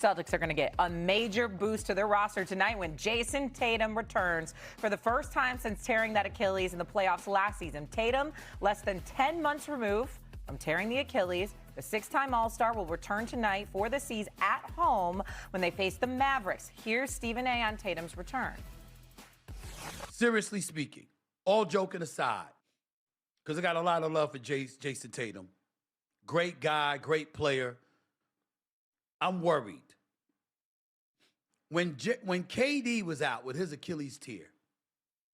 Celtics are going to get a major boost to their roster tonight when Jayson Tatum returns for the first time since tearing that Achilles in the playoffs last season. Tatum, less than 10 months removed from tearing the Achilles, the six-time All-Star will return tonight for the C's at home when they face the Mavericks. Here's Stephen A. on Tatum's return. Seriously speaking, all joking aside, because I got a lot of love for Jayson Tatum. Great guy, great player. I'm worried. When KD was out with his Achilles tear,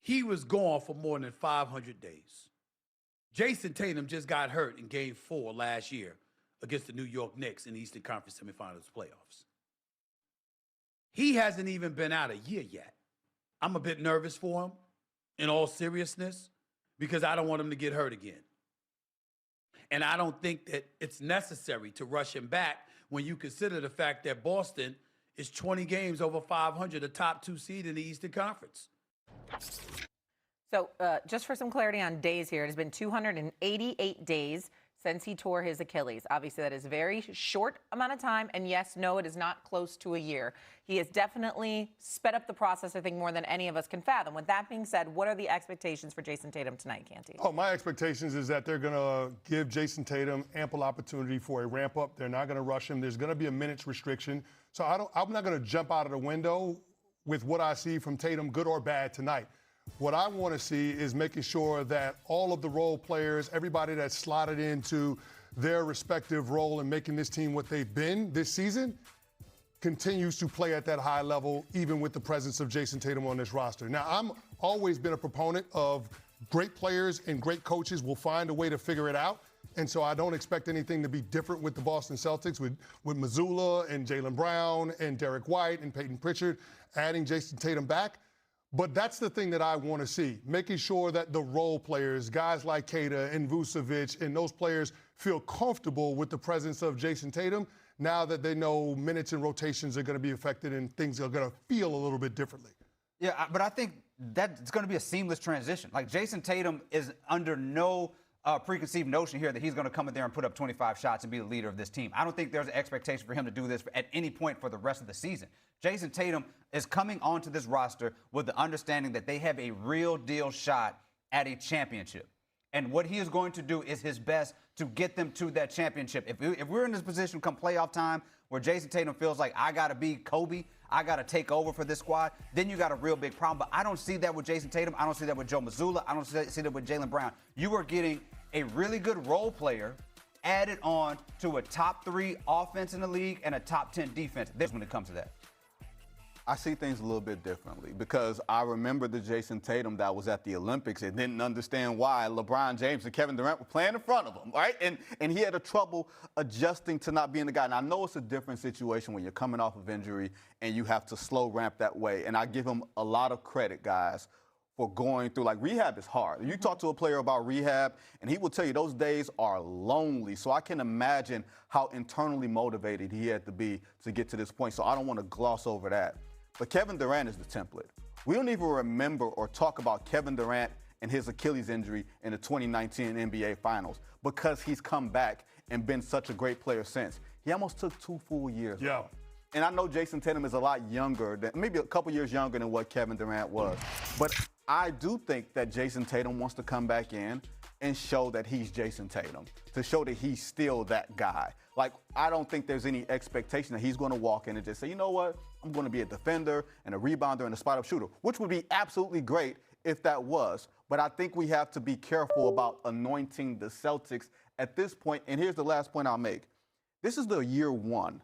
he was gone for more than 500 days. Jayson Tatum just got hurt in Game 4 last year against the New York Knicks in the Eastern Conference Semifinals playoffs. He hasn't even been out a year yet. I'm a bit nervous for him, in all seriousness, because I don't want him to get hurt again. And I don't think that it's necessary to rush him back when you consider the fact that Boston is 20 games over 500, the top 2 seed in the Eastern Conference. So just for some clarity on days here, it has been 288 days since he tore his Achilles. Obviously, that is a very short amount of time. And yes, no, it is not close to a year. He has definitely sped up the process, I think, more than any of us can fathom. With that being said, what are the expectations for Jayson Tatum tonight, Canty? Oh, my expectations is that they're going to give Jayson Tatum ample opportunity for a ramp up. They're not going to rush him. There's going to be a minutes restriction. So I'm not going to jump out of the window with what I see from Tatum, good or bad, tonight. What I want to see is making sure that all of the role players, everybody that's slotted into their respective role in making this team what they've been this season, continues to play at that high level, even with the presence of Jayson Tatum on this roster. Now, I'm always been a proponent of great players and great coaches will find a way to figure it out. And so I don't expect anything to be different with the Boston Celtics, with Mazzulla and Jaylen Brown and Derek White and Peyton Pritchard adding Jayson Tatum back. But that's the thing that I want to see, making sure that the role players, guys like Kata and Vucevic and those players feel comfortable with the presence of Jayson Tatum now that they know minutes and rotations are going to be affected and things are going to feel a little bit differently. Yeah, but I think that it's going to be a seamless transition. Like, Jayson Tatum is under no preconceived notion here that he's going to come in there and put up 25 shots and be the leader of this team. I don't think there's an expectation for him to do this at any point for the rest of the season. Jayson Tatum is coming onto this roster with the understanding that they have a real deal shot at a championship. And what he is going to do is his best to get them to that championship. If we're in this position come playoff time where Jayson Tatum feels like I got to be Kobe, I got to take over for this squad, then you got a real big problem. But I don't see that with Jayson Tatum. I don't see that with Joe Mazzulla. I don't see that with Jaylen Brown. You are getting a really good role player added on to a top 3 offense in the league and a top 10 defense. This when it comes to that. I see things a little bit differently because I remember the Jayson Tatum that was at the Olympics and didn't understand why LeBron James and Kevin Durant were playing in front of him, right? And he had a trouble adjusting to not being the guy. And I know it's a different situation when you're coming off of injury and you have to slow ramp that way. And I give him a lot of credit, guys, for going through, like, rehab is hard. You talk to a player about rehab, and he will tell you those days are lonely. So I can imagine how internally motivated he had to be to get to this point. So I don't want to gloss over that. But Kevin Durant is the template. We don't even remember or talk about Kevin Durant and his Achilles injury in the 2019 NBA Finals because he's come back and been such a great player since. He almost took 2 full years. Yeah. Off. And I know Jayson Tatum is a lot younger, maybe a couple years younger than what Kevin Durant was. But I do think that Jayson Tatum wants to come back in and show that he's Jayson Tatum, to show that he's still that guy. Like, I don't think there's any expectation that he's going to walk in and just say, you know what, I'm going to be a defender and a rebounder and a spot-up shooter, which would be absolutely great if that was. But I think we have to be careful about anointing the Celtics at this point. And here's the last point I'll make. This is the year 1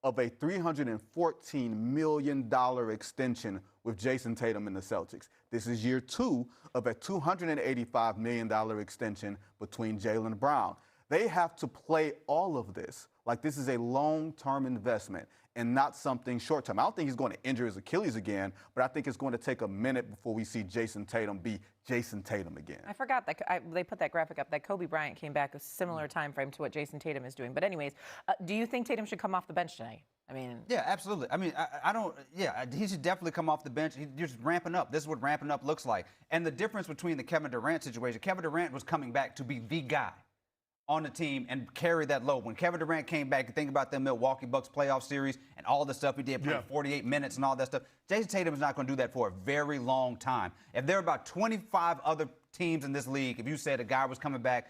of a $314 million extension with Jayson Tatum and the Celtics. This is year 2 of a $285 million extension between Jaylen Brown. They have to play all of this like this is a long-term investment and not something short-term. I don't think he's going to injure his Achilles again, but I think it's going to take a minute before we see Jayson Tatum be Jayson Tatum again. I forgot that they put that graphic up that Kobe Bryant came back a similar time frame to what Jayson Tatum is doing. But anyways, do you think Tatum should come off the bench tonight? I mean, yeah, absolutely. I mean, I don't. Yeah, he should definitely come off the bench. He's just ramping up. This is what ramping up looks like. And the difference between the Kevin Durant situation, Kevin Durant was coming back to be the guy. on the team and carry that load. When Kevin Durant came back, you think about the Milwaukee Bucks playoff series and all the stuff he did, playing 48 minutes and all that stuff. Jayson Tatum is not going to do that for a very long time. If there are about 25 other teams in this league, if you said a guy was coming back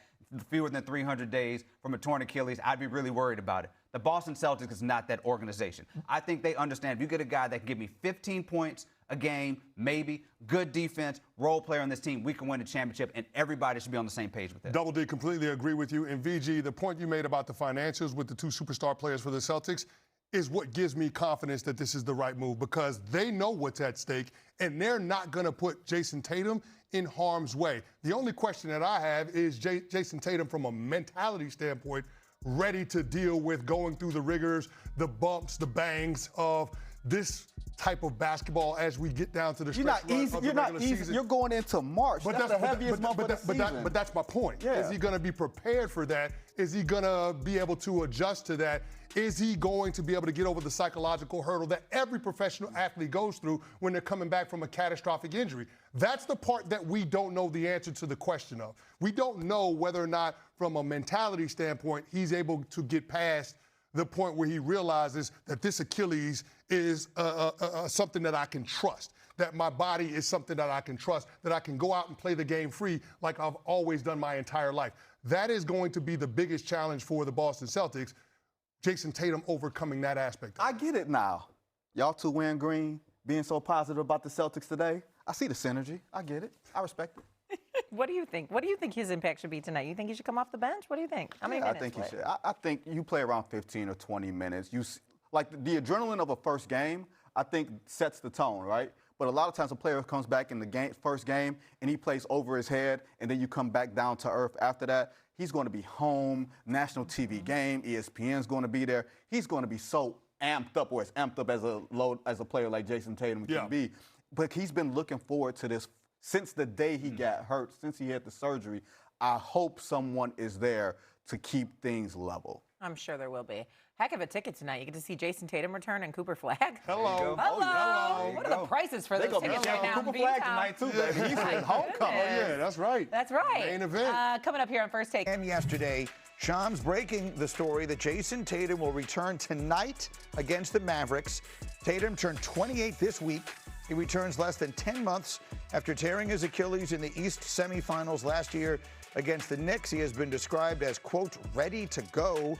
fewer than 300 days from a torn Achilles, I'd be really worried about it. The Boston Celtics is not that organization. I think they understand if you get a guy that can give me 15 points a game, maybe, good defense, role player on this team, we can win the championship, and everybody should be on the same page with that. Double D, completely agree with you. And VG, the point you made about the financials with the two superstar players for the Celtics is what gives me confidence that this is the right move, because they know what's at stake, and they're not going to put Jayson Tatum in harm's way. The only question that I have is Jayson Tatum, from a mentality standpoint, ready to deal with going through the rigors, the bumps, the bangs of this type of basketball as we get down to the stretch run of the regular season. You're going into March. That's the heaviest month of the season. But that's my point. Yeah. Is he going to be prepared for that? Is he going to be able to adjust to that? Is he going to be able to get over the psychological hurdle that every professional athlete goes through when they're coming back from a catastrophic injury? That's the part that we don't know the answer to the question of. We don't know whether or not, from a mentality standpoint, he's able to get past the point where he realizes that this Achilles is something that I can trust, that my body is something that I can trust, that I can go out and play the game free like I've always done my entire life. That is going to be the biggest challenge for the Boston Celtics, Jayson Tatum overcoming that aspect. I get it now. Y'all two wearing green, being so positive about the Celtics today. I see the synergy. I get it. I respect it. What do you think? What do you think his impact should be tonight? You think he should come off the bench? What do you think? How many minutes? I think he should. I think you play around 15 or 20 minutes. Like the adrenaline of a first game, I think sets the tone, right? But a lot of times a player comes back in the first game and he plays over his head, and then you come back down to earth after that. He's going to be home, national TV game, ESPN's going to be there. He's going to be so amped up, or as amped up as a player like Jayson Tatum can be. But he's been looking forward to this since the day he got hurt, since he had the surgery. I hope someone is there to keep things level. I'm sure there will be. Heck of a ticket tonight. You get to see Jayson Tatum return and Cooper Flagg. Hello. Hello. What are the prices for those tickets right now? Cooper Flagg tonight too, baby. He's like homecoming. Yeah, that's right. That's right. Main event. Coming up here on First Take. And yesterday, Shams breaking the story that Jayson Tatum will return tonight against the Mavericks. Tatum turned 28 this week. He returns less than 10 months after tearing his Achilles in the East semifinals last year against the Knicks. He has been described as, quote, ready to go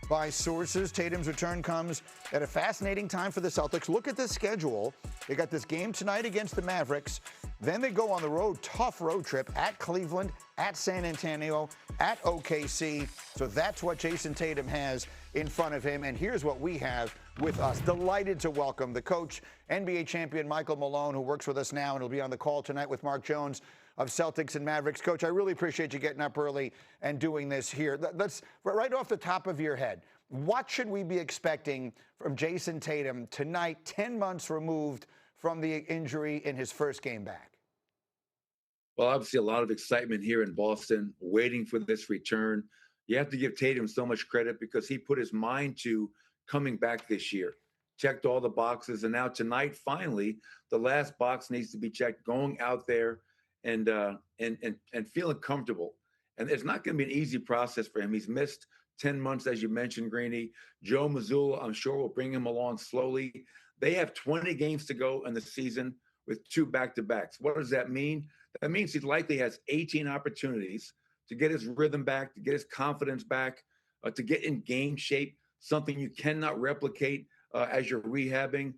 by sources. Tatum's return comes at a fascinating time for the Celtics. Look at the schedule. They got this game tonight against the Mavericks. Then they go on the road, tough road trip at Cleveland, at San Antonio, at OKC. So that's what Jayson Tatum has in front of him. And here's what we have with us. Delighted to welcome the coach, NBA champion Michael Malone, who works with us now and will be on the call tonight with Mark Jones of Celtics and Mavericks. Coach, I really appreciate you getting up early and doing this here. Let's, right off the top of your head, what should we be expecting from Jayson Tatum tonight, 10 months removed from the injury in his first game back? Well, obviously a lot of excitement here in Boston, waiting for this return. You have to give Tatum so much credit because he put his mind to coming back this year, checked all the boxes, and now tonight, finally, the last box needs to be checked, going out there and feeling comfortable. And it's not going to be an easy process for him. He's missed 10 months, as you mentioned, Greeny. Joe Mazzulla, I'm sure, will bring him along slowly. They have 20 games to go in the season with 2 back-to-backs. What does that mean? That means he likely has 18 opportunities to get his rhythm back, to get his confidence back, to get in game shape, something you cannot replicate as you're rehabbing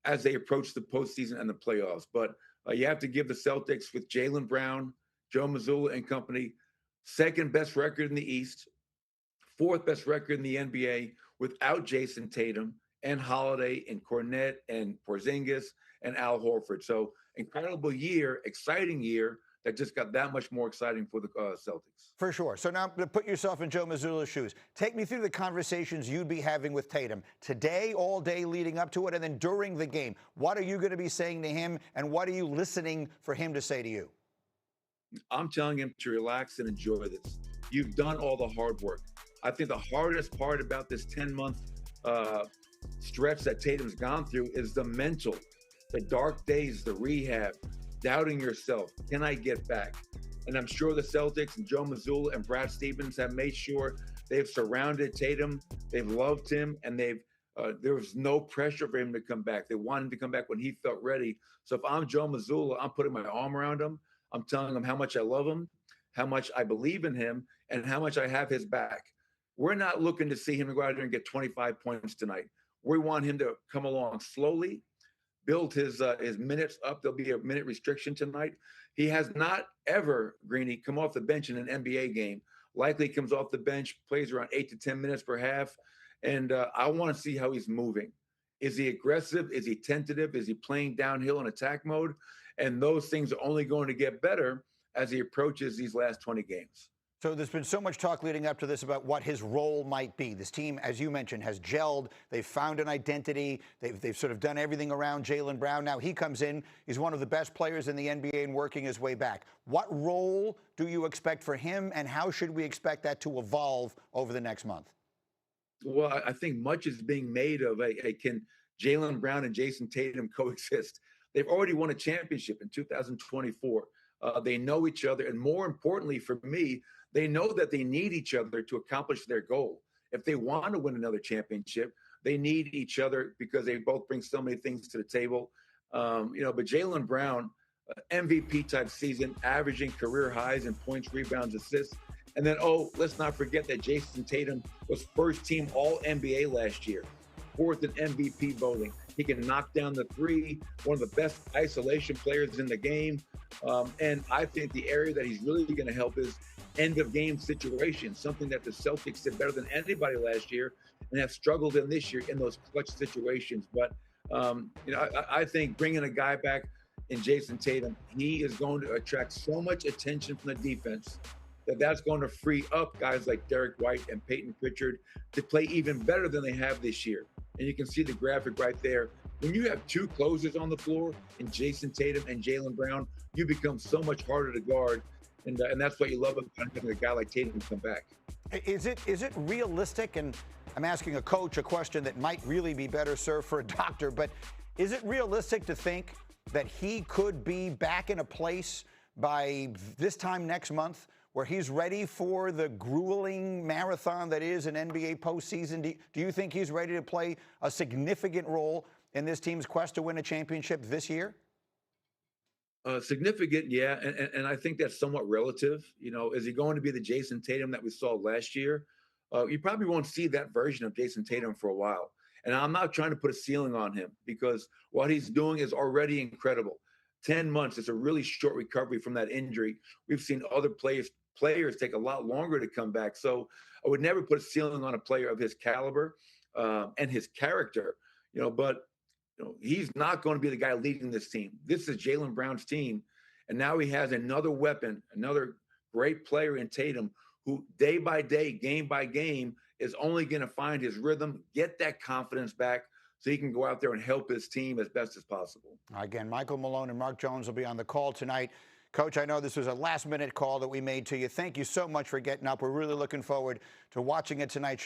as they approach the postseason and the playoffs. But you have to give the Celtics, with Jaylen Brown, Joe Mazzulla and company, second best record in the East, 4th best record in the NBA without Jayson Tatum and Holiday and Cornette and Porzingis and Al Horford. So incredible year, exciting year that just got that much more exciting for the Celtics. For sure. So now put yourself in Joe Mazzulla's shoes. Take me through the conversations you'd be having with Tatum today, all day leading up to it, and then during the game. What are you going to be saying to him, and what are you listening for him to say to you? I'm telling him to relax and enjoy this. You've done all the hard work. I think the hardest part about this 10-month stretch that Tatum's gone through is the mental, the dark days, the rehab, doubting yourself. Can I get back? And I'm sure the Celtics and Joe Mazzulla and Brad Stevens have made sure they've surrounded Tatum, they've loved him, and there was no pressure for him to come back. They wanted him to come back when he felt ready. So if I'm Joe Mazzulla, I'm putting my arm around him. I'm telling him how much I love him, how much I believe in him, and how much I have his back. We're not looking to see him go out there and get 25 points tonight. We want him to come along slowly, build his minutes up. There'll be a minute restriction tonight. He has not ever, Greeny, come off the bench in an NBA game. Likely comes off the bench, plays around 8 to 10 minutes per half. And I want to see how he's moving. Is he aggressive? Is he tentative? Is he playing downhill in attack mode? And those things are only going to get better as he approaches these last 20 games. So there's been so much talk leading up to this about what his role might be. This team, as you mentioned, has gelled. They've found an identity. They've sort of done everything around Jaylen Brown. Now he comes in. He's one of the best players in the NBA and working his way back. What role do you expect for him, and how should we expect that to evolve over the next month? Well, I think much is being made of can Jaylen Brown and Jayson Tatum coexist? They've already won a championship in 2024. They know each other. And more importantly for me, they know that they need each other to accomplish their goal. If they want to win another championship, they need each other because they both bring so many things to the table. But Jaylen Brown, MVP type season, averaging career highs in points, rebounds, assists. And then, let's not forget that Jayson Tatum was first team All NBA last year, fourth in MVP voting. He can knock down the three, one of the best isolation players in the game. And I think the area that he's really going to help is end of game situations, something that the Celtics did better than anybody last year and have struggled in this year in those clutch situations. But, I think bringing a guy back in Jayson Tatum, he is going to attract so much attention from the defense that's going to free up guys like Derek White and Peyton Pritchard to play even better than they have this year. And you can see the graphic right there. When you have two closers on the floor in Jayson Tatum and Jaylen Brown, you become so much harder to guard. And that's what you love about having a guy like Tatum come back. Is it realistic? And I'm asking a coach a question that might really be better served for a doctor, but is it realistic to think that he could be back in a place by this time next month where he's ready for the grueling marathon that is an NBA postseason? Do you think he's ready to play a significant role in this team's quest to win a championship this year? Significant, yeah, and I think that's somewhat relative. Is he going to be the Jayson Tatum that we saw last year? You probably won't see that version of Jayson Tatum for a while. And I'm not trying to put a ceiling on him because what he's doing is already incredible. 10 months is a really short recovery from that injury. We've seen other players take a lot longer to come back. So I would never put a ceiling on a player of his caliber and his character, but he's not going to be the guy leading this team. This is Jaylen Brown's team. And now he has another weapon, another great player in Tatum who day by day, game by game is only going to find his rhythm, get that confidence back so he can go out there and help his team as best as possible. Again, Michael Malone and Mark Jones will be on the call tonight. Coach, I know this was a last-minute call that we made to you. Thank you so much for getting up. We're really looking forward to watching it tonight.